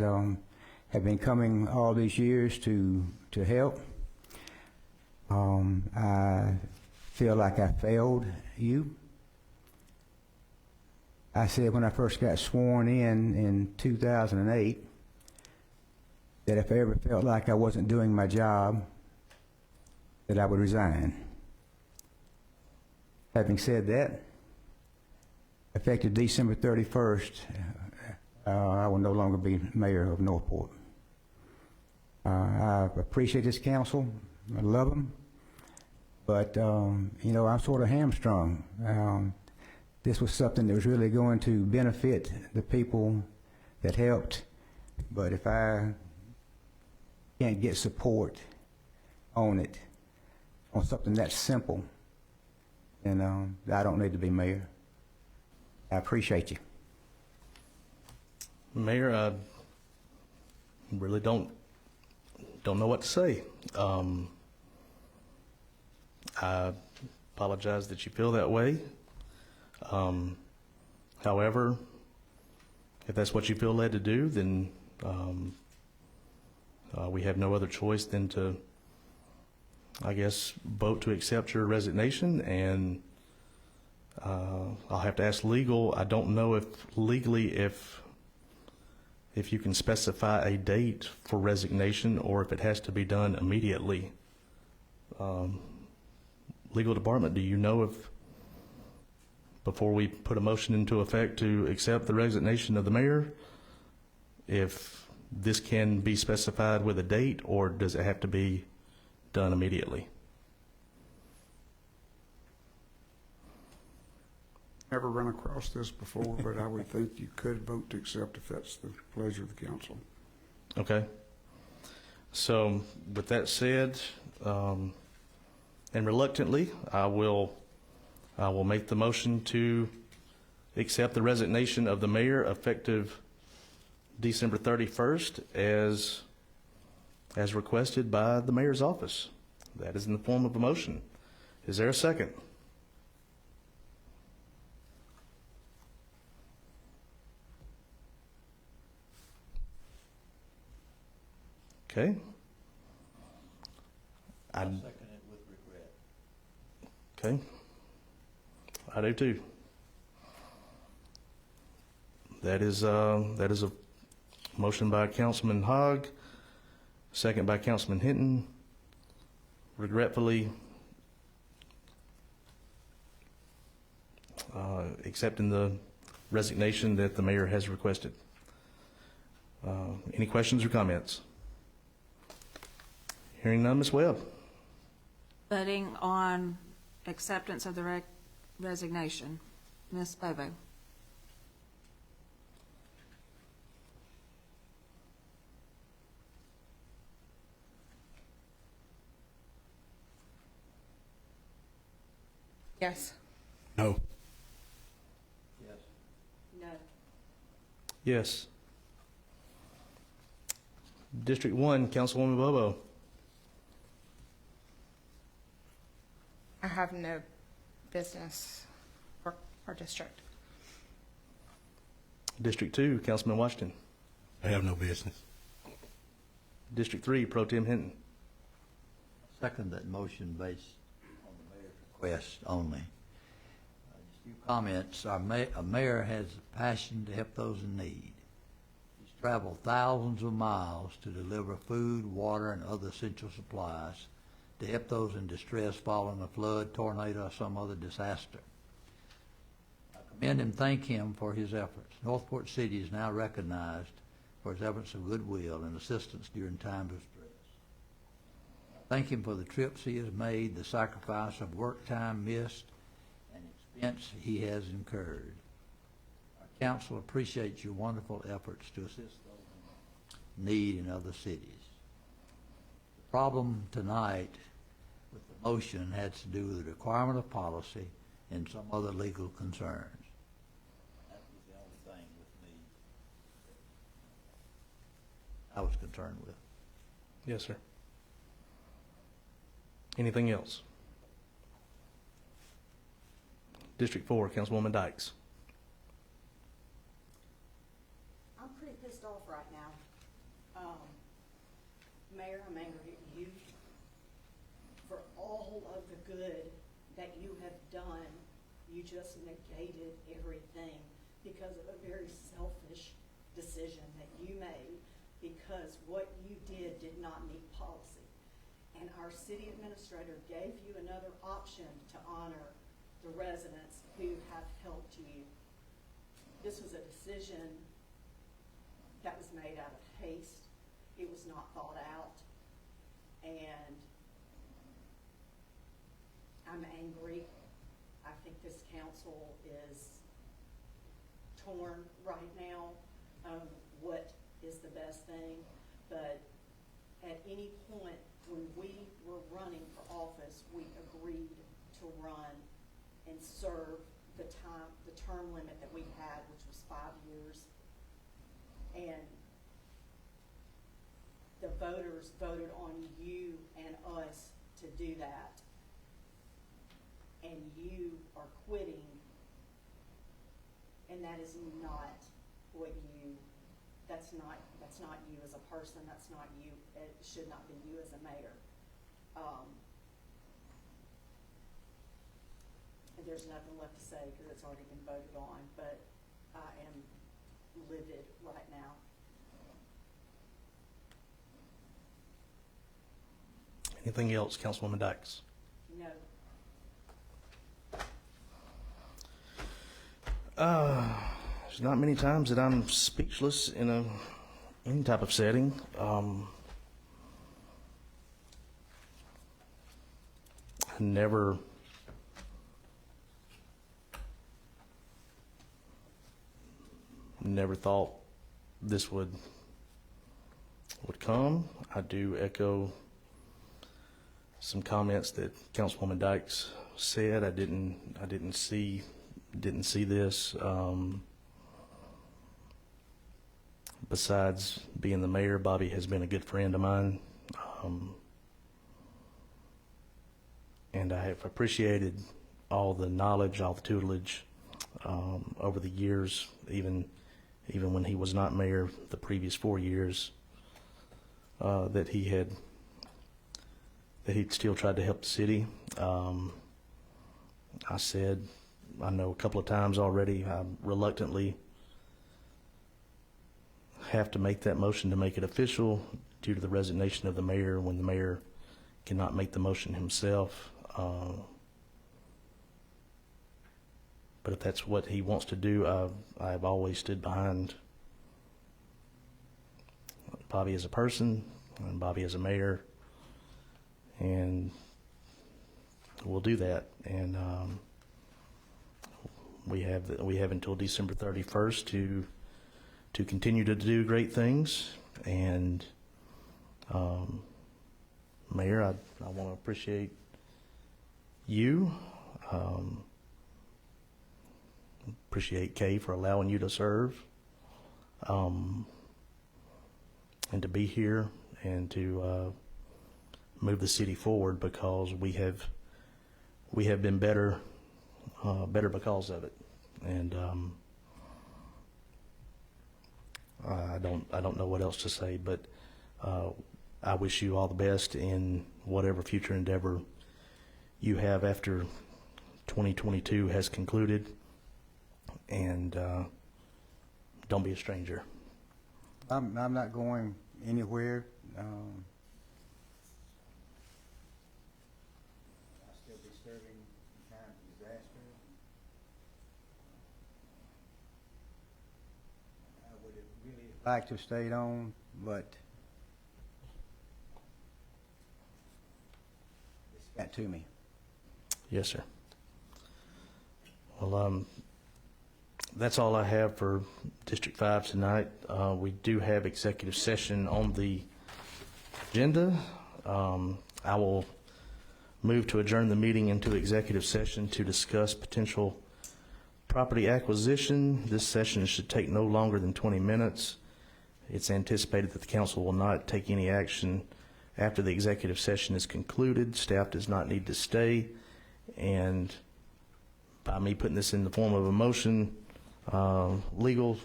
Speaker 2: have been coming all these years to help. I feel like I failed you. I said when I first got sworn in 2008 that if I ever felt like I wasn't doing my job, that I would resign. Having said that, effective December 31st, I will no longer be mayor of Northport. I appreciate this council. I love them. But, you know, I'm sort of hamstrung. This was something that was really going to benefit the people that helped. But if I can't get support on it, on something that simple, then I don't need to be mayor. I appreciate you.
Speaker 4: Mayor, I really don't know what to say. I apologize that you feel that way. However, if that's what you feel led to do, then we have no other choice than to, I guess, vote to accept your resignation. And I'll have to ask legal. I don't know if legally if you can specify a date for resignation or if it has to be done immediately. Legal department, do you know if before we put a motion into effect to accept the resignation of the mayor, if this can be specified with a date, or does it have to be done immediately?
Speaker 12: Never run across this before, but I would think you could vote to accept if that's the pleasure of the council.
Speaker 4: Okay. So with that said, and reluctantly, I will make the motion to accept the resignation of the mayor effective December 31st as requested by the mayor's office. That is in the form of a motion. Is there a second? Okay.
Speaker 11: I second it with regret.
Speaker 4: Okay. I do too. That is a motion by Councilman Hogg, second by Councilman Hinton. Regretfully, accepting the resignation that the mayor has requested. Any questions or comments? Hearing none, Ms. Webb.
Speaker 6: Voting on acceptance of the resignation. Ms. Bovo.
Speaker 10: Yes.
Speaker 14: No.
Speaker 11: Yes.
Speaker 10: No.
Speaker 4: Yes. District 1, Councilwoman Bobo.
Speaker 10: I have no business for our district.
Speaker 4: District 2, Councilman Washington.
Speaker 14: I have no business.
Speaker 4: District 3, Pro Tem Hinton.
Speaker 11: Second that motion based on the mayor's request only. Just a few comments. Our mayor has a passion to help those in need. He's traveled thousands of miles to deliver food, water, and other essential supplies to help those in distress following a flood, tornado, or some other disaster. I commend and thank him for his efforts. Northport City is now recognized for his efforts of goodwill and assistance during times of stress. I thank him for the trips he has made, the sacrifice of work time missed, and expense he has incurred. council appreciates your wonderful efforts to assist those in need in other cities. The problem tonight with the motion had to do with the requirement of policy and some other legal concerns. That was the only thing with me I was concerned with.
Speaker 4: Yes, sir. Anything else? District 4, Councilwoman Dykes.
Speaker 17: I'm pretty pissed off right now. Mayor, I'm angry at you for all of the good that you have done. You just negated everything because of a very selfish decision that you made, because what you did not meet policy. And our city administrator gave you another option to honor the residents who have helped you. This was a decision that was made out of haste. It was not thought out. And I'm angry. I think this council is torn right now on what is the best thing. But at any point when we were running for office, we agreed to run and serve the term limit that we had, which was 5 years. And the voters voted on you and us to do that. And you are quitting, and that is not what you, that's not you as a person, that's not you, it should not be you as a mayor. And there's nothing left to say because it's already been voted on, but I am livid right now.
Speaker 4: Anything else, Councilwoman Dykes?
Speaker 17: No.
Speaker 4: There's not many times that I'm speechless in any type of setting. I never thought this would come. I do echo some comments that Councilwoman Dykes said. I didn't see this. Besides being the mayor, Bobby has been a good friend of mine, and I have appreciated all the knowledge, all the tutelage over the years, even when he was not mayor, the previous 4 years, that he'd still tried to help the city. I said, I know a couple of times already, I reluctantly have to make that motion to make it official due to the resignation of the mayor when the mayor cannot make the motion himself. But if that's what he wants to do, I've always stood behind Bobby as a person and Bobby as a mayor, and we'll do that. And we have until December 31st to continue to do great things. And Mayor, I want to appreciate you. Appreciate Kay for allowing you to serve, and to be here and to move the city forward, because we have been better because of it. And I don't know what else to say, but I wish you all the best in whatever future endeavor you have after 2022 has concluded. And don't be a stranger.
Speaker 2: I'm not going anywhere. I'll still be serving in time of disaster. I would have really liked to have stayed on, but this got to me.
Speaker 4: Yes, sir. Well, That's all I have for District 5 tonight. We do have executive session on the agenda. I will move to adjourn the meeting into executive session to discuss potential property acquisition. This session should take no longer than 20 minutes. It's anticipated that the council will not take any action after the executive session is concluded. Staff does not need to stay. And by me putting this in the form of a motion, legal,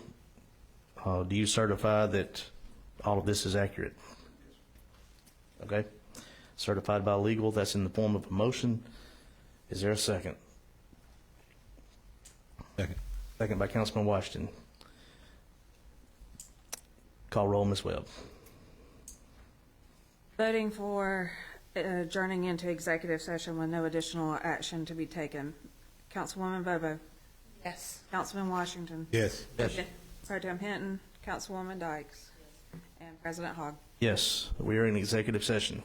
Speaker 4: do you certify that all of this is accurate? Okay. Certified by legal, that's in the form of a motion. Is there a second?
Speaker 14: Second.
Speaker 4: Second by Councilman Washington. Call roll, Ms. Webb.
Speaker 6: Voting for adjourning into executive session with no additional action to be taken. Councilwoman Bobo? Yes. Councilman Washington?
Speaker 14: Yes.
Speaker 4: Yes.
Speaker 6: Pro Tem Hinton? Councilwoman Dykes? And President Hogg?
Speaker 4: Yes, we are in executive session.